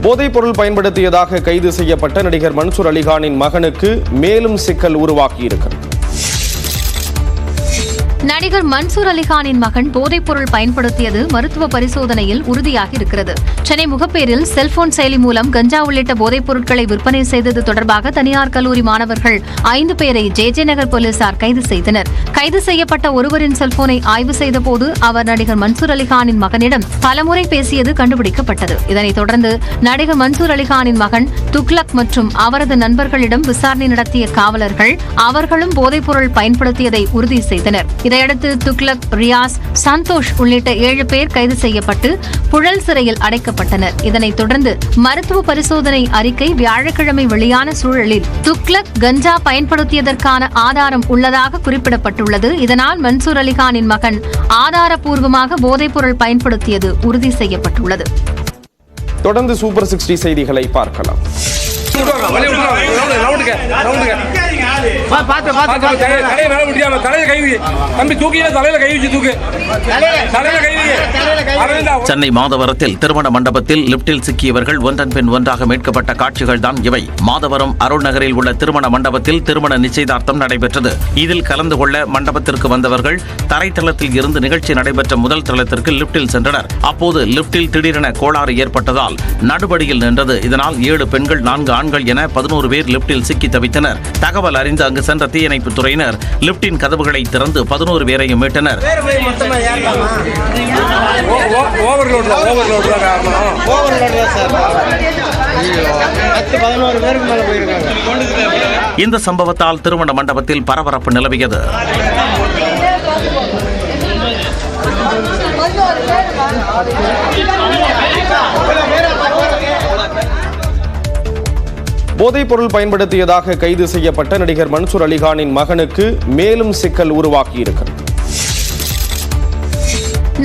போதைப்பொருள் பயன்படுத்தியதாக கைது செய்யப்பட்ட நடிகர் மன்சூர் அலிகானின் மகனுக்கு மேலும் சிக்கல் உருவாகியிருக்கிறது. நடிகர் மன்சூர் அலிகானின் மகன் போதைப்பொருள் பயன்படுத்தியது மருத்துவ பரிசோதனையில் உறுதியாகி இருக்கிறது. சென்னை முகப்பேரில் செல்போன் செயலி மூலம் கஞ்சா உள்ளிட்ட போதைப் பொருட்களை விற்பனை செய்தது தொடர்பாக தனியார் கல்லூரி மாணவர்கள் 5 பேரை ஜே நகர் போலீசார் கைது செய்தனர். கைது செய்யப்பட்ட ஒருவரின் செல்போனை ஆய்வு செய்தபோது அவர் நடிகர் மன்சூர் அலிகானின் மகனிடம் பலமுறை பேசியது கண்டுபிடிக்கப்பட்டது. இதனைத் தொடர்ந்து நடிகர் மன்சூர் அலிகானின் மகன் துக்லக் மற்றும் அவரது நண்பர்களிடம் விசாரணை நடத்திய காவலர்கள் அவர்களும் போதைப்பொருள் பயன்படுத்தியதை உறுதி செய்தனர். இதையடுத்து துக்லக், ரியாஸ், சந்தோஷ் உள்ளிட்ட 7 பேர் கைது செய்யப்பட்டு புழல் சிறையில் அடைக்கப்பட்டனர். இதனைத் தொடர்ந்து மருத்துவ பரிசோதனை அறிக்கை வியாழக்கிழமை வெளியான சூழலில் துக்லக் கஞ்சா பயன்படுத்தியதற்கான ஆதாரம் உள்ளதாக குறிப்பிடப்பட்டுள்ளது. இதனால் மன்சூர் அலிகானின் மகன் ஆதாரப்பூர்வமாக போதைப்பொருள் பயன்படுத்தியது உறுதி செய்யப்பட்டுள்ளது. தொடர்ந்து சூப்பர் 60 செய்திகளை பார்க்கலாம். சென்னை மாதவரத்தில் திருமண மண்டபத்தில் லிப்டில் சிக்கியவர்கள் ஒன்றன் பின் ஒன்றாக மீட்கப்பட்ட காட்சிகள் தான் இவை. மாதவரம் அருள் நகரில் உள்ள திருமண மண்டபத்தில் திருமண நிச்சயதார்த்தம் நடைபெற்றது. இதில் கலந்து கொள்ள மண்டபத்திற்கு வந்தவர்கள் தரைத்தளத்தில் இருந்து நிகழ்ச்சி நடைபெற்ற முதல் தளத்திற்கு லிப்டில் சென்றனர். அப்போது லிப்டில் திடீரென கோளாறு ஏற்பட்டதால் நடுபடியில் நின்றது. இதனால் 7 பெண்கள் 4 ஆண்கள் என 11 பேர் லிப்டில் சிக்கி தவித்தனர். தகவல் அறிந்து அங்கு சென்ற தீயணைப்பு துறையினர் லிப்டின் கதவுகளை திறந்து 11 பேரையும் மீட்டனர். இந்த சம்பவத்தால் திருமண மண்டபத்தில் பரபரப்பு நிலவியது. போதைப்பொருள் பயன்படுத்தியதாக கைது செய்யப்பட்ட நடிகர் மன்சூர் அலிகானின் மகனுக்கு மேலும் சிக்கல் உருவாகியிருக்கிறது.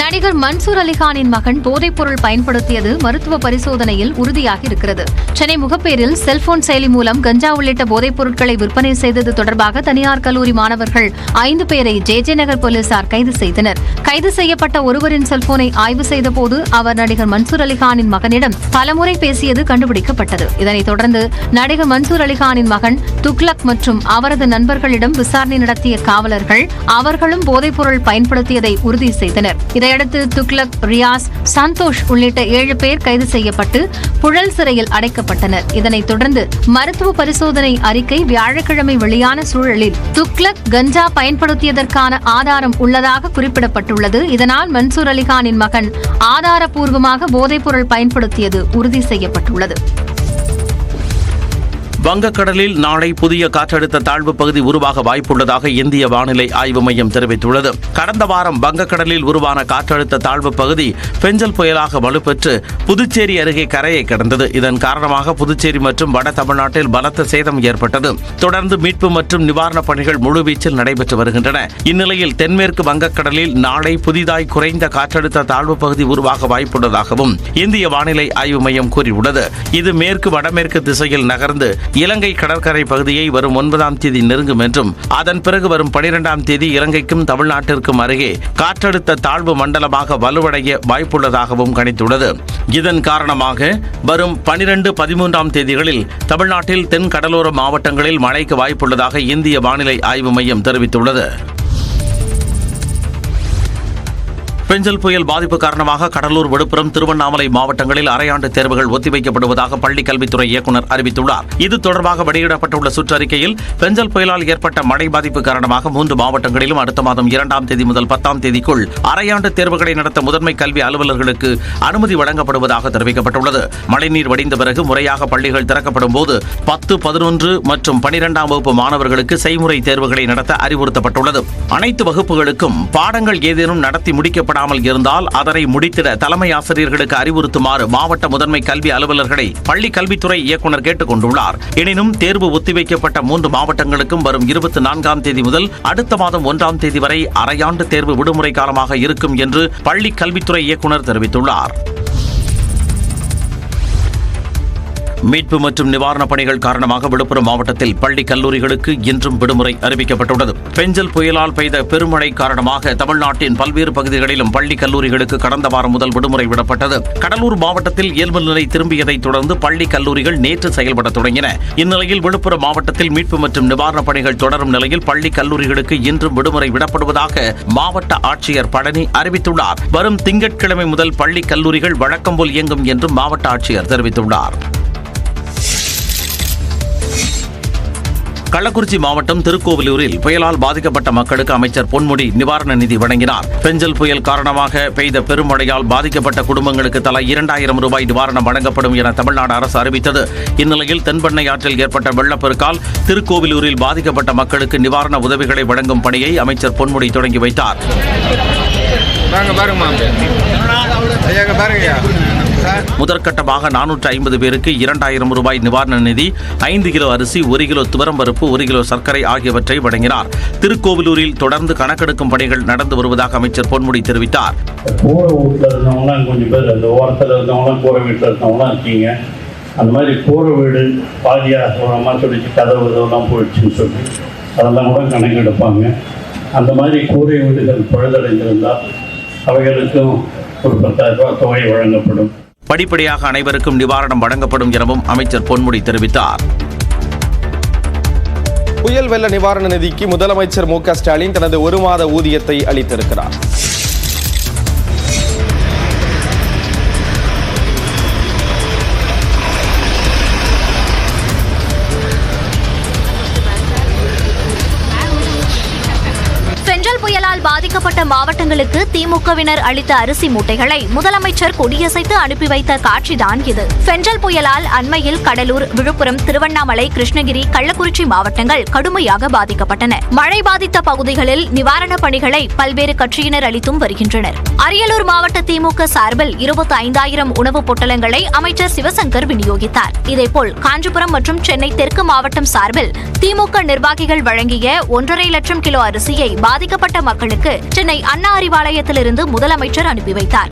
நடிகர் மன்சூர் அலிகானின் மகன் போதைப்பொருள் பயன்படுத்தியது மருத்துவ பரிசோதனையில் உறுதியாகி இருக்கிறது. சென்னை முகப்பேரில் செல்போன் செயலி மூலம் கஞ்சா உள்ளிட்ட போதைப் பொருட்களை விற்பனை செய்தது தொடர்பாக தனியார் கல்லூரி மாணவர்கள் 5 பேரை ஜே நகர் போலீசார் கைது செய்தனர். கைது செய்யப்பட்ட ஒருவரின் செல்போனை ஆய்வு செய்தபோது அவர் நடிகர் மன்சூர் அலிகானின் மகனிடம் பலமுறை பேசியது கண்டுபிடிக்கப்பட்டது. இதனைத் தொடர்ந்து நடிகர் மன்சூர் அலிகானின் மகன் துக்லக் மற்றும் அவரது நண்பர்களிடம் விசாரணை நடத்திய காவலர்கள் அவர்களும் போதைப்பொருள் பயன்படுத்தியதை உறுதி செய்தனர். இதையடுத்து துக்லக், ரியாஸ், சந்தோஷ் உள்ளிட்ட 7 பேர் கைது செய்யப்பட்டு புழல் சிறையில் அடைக்கப்பட்டனர். இதனைத் தொடர்ந்து மருத்துவ பரிசோதனை அறிக்கை வியாழக்கிழமை வெளியான சூழலில் துக்லக் கஞ்சா பயன்படுத்தியதற்கான ஆதாரம் உள்ளதாக குறிப்பிடப்பட்டுள்ளது. இதனால் மன்சூர் அலிகானின் மகன் ஆதாரப்பூர்வமாக போதைப்பொருள் பயன்படுத்தியது உறுதி செய்யப்பட்டுள்ளது. வங்கக்கடலில் நாளை புதிய காற்றழுத்த தாழ்வு பகுதி உருவாக வாய்ப்புள்ளதாக இந்திய வானிலை ஆய்வு மையம் தெரிவித்துள்ளது. கடந்த வாரம் வங்கக்கடலில் உருவான காற்றழுத்த தாழ்வு பகுதி பெஞ்சல் புயலாக வலுப்பெற்று புதுச்சேரி அருகே கரையை கடந்தது. இதன் காரணமாக புதுச்சேரி மற்றும் வட தமிழ்நாட்டில் பலத்த சேதம் ஏற்பட்டது. தொடர்ந்து மீட்பு மற்றும் நிவாரணப் பணிகள் முழுவீச்சில் நடைபெற்று வருகின்றன. இந்நிலையில் தென்மேற்கு வங்கக்கடலில் நாளை புதிதாய் குறைந்த காற்றழுத்த தாழ்வு பகுதி உருவாக வாய்ப்புள்ளதாகவும் இந்திய வானிலை ஆய்வு மையம் கூறியுள்ளது. இது மேற்கு வடமேற்கு திசையில் நகர்ந்து இலங்கை கடற்கரை பகுதியை வரும் 9ஆம் தேதி நெருங்கும் என்றும் அதன் பிறகு வரும் 12ஆம் தேதி இலங்கைக்கும் தமிழ்நாட்டிற்கும் அருகே காற்றழுத்த தாழ்வு மண்டலமாக வலுவடைய வாய்ப்புள்ளதாகவும் கணித்துள்ளது. இதன் காரணமாக வரும் 12, 13ஆம் தேதிகளில் தமிழ்நாட்டில் தென் கடலோர மாவட்டங்களில் மழைக்கு வாய்ப்புள்ளதாக இந்திய வானிலை ஆய்வு மையம் தெரிவித்துள்ளது. பெஞ்சல் புயல் பாதிப்பு காரணமாக கடலூர், விழுப்புரம், திருவண்ணாமலை மாவட்டங்களில் அரையாண்டு தேர்வுகள் ஒத்திவைக்கப்படுவதாக பள்ளிக் கல்வித்துறை இயக்குநர் அறிவித்துள்ளார். இது தொடர்பாக வெளியிடப்பட்டுள்ள சுற்றறிக்கையில் பெஞ்சல் புயலால் ஏற்பட்ட மழை பாதிப்பு காரணமாக 3 மாவட்டங்களிலும் அடுத்த மாதம் 2ஆம் தேதி முதல் 10ஆம் தேதிக்குள் அரையாண்டு தேர்வுகளை நடத்த முதன்மை கல்வி அலுவலர்களுக்கு அனுமதி வழங்கப்படுவதாக தெரிவிக்கப்பட்டுள்ளது. மழைநீர் வடிந்த பிறகு முறையாக பள்ளிகள் திறக்கப்படும் போது 10, 11 மற்றும் 12ஆம் வகுப்பு மாணவர்களுக்கு செய்முறை தேர்வுகளை நடத்த அறிவுறுத்தப்பட்டுள்ளது. அனைத்து வகுப்புகளுக்கும் பாடங்கள் ஏதேனும் நடத்தி முடிக்கப்பட இருந்தால் அதனை முடித்திட தலைமை ஆசிரியர்களுக்கு அறிவுறுத்துமாறு மாவட்ட முதன்மை கல்வி அலுவலர்களை பள்ளி கல்வித்துறை இயக்குநர் கேட்டுக் கொண்டுள்ளார். எனினும் தேர்வு ஒத்திவைக்கப்பட்ட 3 மாவட்டங்களுக்கும் வரும் 24ஆம் தேதி முதல் அடுத்த மாதம் 1ஆம் தேதி வரை அரையாண்டு தேர்வு விடுமுறை காலமாக இருக்கும் என்று பள்ளி கல்வித்துறை இயக்குநர் தெரிவித்துள்ளார். மீட்பு மற்றும் நிவாரணப் பணிகள் காரணமாக விழுப்புரம் மாவட்டத்தில் பள்ளி கல்லூரிகளுக்கு இன்றும் விடுமுறை அறிவிக்கப்பட்டுள்ளது. பெஞ்சல் புயலால் பெய்த பெருமழை காரணமாக தமிழ்நாட்டின் பல்வேறு பகுதிகளிலும் பள்ளி கல்லூரிகளுக்கு கடந்த வாரம் முதல் விடுமுறை விடப்பட்டது. கடலூர் மாவட்டத்தில் இயல்பு நிலை திரும்பியதைத் தொடர்ந்து பள்ளி கல்லூரிகள் நேற்று செயல்பட தொடங்கின. இந்நிலையில் விழுப்புரம் மாவட்டத்தில் மீட்பு மற்றும் நிவாரணப் பணிகள் தொடரும் நிலையில் பள்ளி கல்லூரிகளுக்கு இன்றும் விடுமுறை விடப்படுவதாக மாவட்ட ஆட்சியர் பழனி அறிவித்துள்ளார். வரும் திங்கட்கிழமை முதல் பள்ளி கல்லூரிகள் வழக்கம் போல் இயங்கும் என்றும் மாவட்ட ஆட்சியர் தெரிவித்துள்ளார். கள்ளக்குறிச்சி மாவட்டம் திருக்கோவிலூரில் புயலால் பாதிக்கப்பட்ட மக்களுக்கு அமைச்சர் பொன்முடி நிவாரண நிதி வழங்கினார். பெஞ்சல் புயல் காரணமாக பெய்த பெருமழையால் பாதிக்கப்பட்ட குடும்பங்களுக்கு தலா 2000 ரூபாய் நிவாரணம் வழங்கப்படும் என தமிழ்நாடு அரசு அறிவித்தது. இந்நிலையில் தென்பெண்ணை ஆற்றில் ஏற்பட்ட வெள்ளப்பெருக்கால் திருக்கோவிலூரில் பாதிக்கப்பட்ட மக்களுக்கு நிவாரண உதவிகளை வழங்கும் பணியை அமைச்சர் பொன்முடி தொடங்கி வைத்தார். முதற்கட்டமாக 450 பேருக்கு 2000 ரூபாய் நிவாரண நிதி, 5 கிலோ அரிசி, 1 கிலோ துவரம்பருப்பு, 1 கிலோ சர்க்கரை ஆகியவற்றை வழங்கினார். திருக்கோவிலூரில் தொடர்ந்து கணக்கெடுக்கும் பணிகள் நடந்து வருவதாக அமைச்சர் பொன்முடி தெரிவித்தார். கூரை வீட்டில் இருந்தவங்களாம் கொஞ்சம் பேர், அந்த ஓரத்தில் இருந்தவங்களாம் கூரை வீட்டில் இருந்தவங்களாம் இருக்கீங்க. அந்த மாதிரி கூரை வீடு பாதியாக சொல்லமாக சொல்லிச்சு, கதவு இதெல்லாம் போயிடுச்சுன்னு சொல்லி அதெல்லாம் கூட கணக்கெடுப்பாங்க. அந்த மாதிரி கூரை வீடுகள் பழுதடைந்திருந்தால் அவைகளுக்கும் ஒரு 10,000 ரூபாய் தொகை வழங்கப்படும். படிப்படியாக அனைவருக்கும் நிவாரணம் வழங்கப்படும் எனவும் அமைச்சர் பொன்முடி தெரிவித்தார். புயல் வெள்ள நிவாரண நிதிக்கு முதலமைச்சர் மு.க. ஸ்டாலின் தனது 1 மாத ஊதியத்தை அளித்திருக்கிறார். பெஞ்சல் புயலால் பாதிக்கப்பட்ட மாவட்டங்களுக்கு திமுகவினர் அளித்த அரிசி மூட்டைகளை முதலமைச்சர் கொடியசைத்து அனுப்பி வைத்த காட்சிதான் இது. பெஞ்சல் புயலால் அண்மையில் கடலூர், விழுப்புரம், திருவண்ணாமலை, கிருஷ்ணகிரி, கள்ளக்குறிச்சி மாவட்டங்கள் கடுமையாக பாதிக்கப்பட்டன. மழை பாதித்த பகுதிகளில் நிவாரணப் பணிகளை பல்வேறு கட்சியினர் அளித்தும் வருகின்றனர். அரியலூர் மாவட்ட திமுக சார்பில் 25,000 உணவுப் பொட்டலங்களை அமைச்சர் சிவசங்கர் விநியோகித்தார். இதேபோல் காஞ்சிபுரம் மற்றும் சென்னை தெற்கு மாவட்டம் சார்பில் திமுக நிர்வாகிகள் வழங்கிய 1.5 லட்சம் கிலோ அரிசியை பாதிக்கப்பட்ட மக்களுக்கு சென்னை அண்ணா அறிவாலயத்திலிருந்து முதலமைச்சர் அனுப்பி வைத்தார்.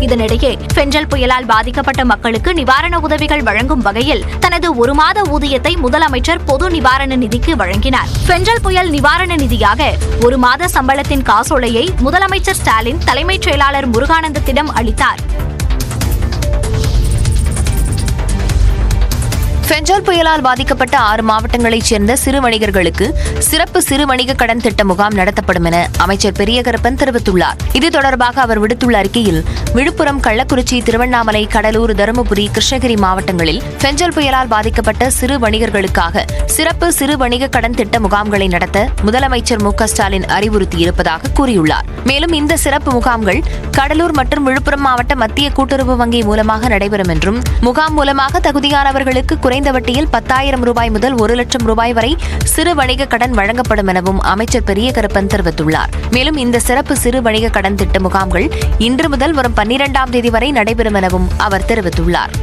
இதனிடையே பெஞ்சல் புயலால் பாதிக்கப்பட்ட மக்களுக்கு நிவாரண உதவிகள் வழங்கும் வகையில் தனது 1 மாத ஊதியத்தை முதலமைச்சர் பொது நிவாரண நிதிக்கு வழங்கினார். பெஞ்சல் புயல் நிவாரண நிதியாக 1 மாத சம்பளத்தின் காசோலையை முதலமைச்சர் ஸ்டாலின் தலைமைச் செயலாளர் முருகானந்தத்திடம் அளித்தார். பெஞ்சல் புயலால் பாதிக்கப்பட்ட 6 மாவட்டங்களைச் சேர்ந்த சிறு வணிகர்களுக்கு சிறப்பு சிறு வணிக கடன் திட்ட முகாம் நடத்தப்படும் என அமைச்சர் பெரியகருப்பன் தெரிவித்துள்ளார். இது தொடர்பாக அவர் விடுத்துள்ள அறிக்கையில், விழுப்புரம், கள்ளக்குறிச்சி, திருவண்ணாமலை, கடலூர், தருமபுரி, கிருஷ்ணகிரி மாவட்டங்களில் பெஞ்சல் புயலால் பாதிக்கப்பட்ட சிறு வணிகர்களுக்காக சிறப்பு சிறு வணிக கடன் திட்ட முகாம்களை நடத்த முதலமைச்சர் மு.க. ஸ்டாலின் அறிவுறுத்தியிருப்பதாக கூறியுள்ளார். மேலும் இந்த சிறப்பு முகாம்கள் கடலூர் மற்றும் விழுப்புரம் மாவட்ட மத்திய கூட்டுறவு வங்கி மூலமாக நடைபெறும் என்றும், முகாம் மூலமாக தகுதியானவர்களுக்கு குறைந்த வட்டியில் 10,000 ரூபாய் முதல் 1 லட்சம் ரூபாய் வரை சிறு வணிக கடன் வழங்கப்படும் எனவும் அமைச்சர் பெரியகருப்பன் தெரிவித்துள்ளார். மேலும் இந்த சிறப்பு சிறு வணிக கடன் திட்ட முகாம்கள் இன்று முதல் வரும் 12ஆம் தேதி வரை நடைபெறும் எனவும் அவர் தெரிவித்துள்ளார்.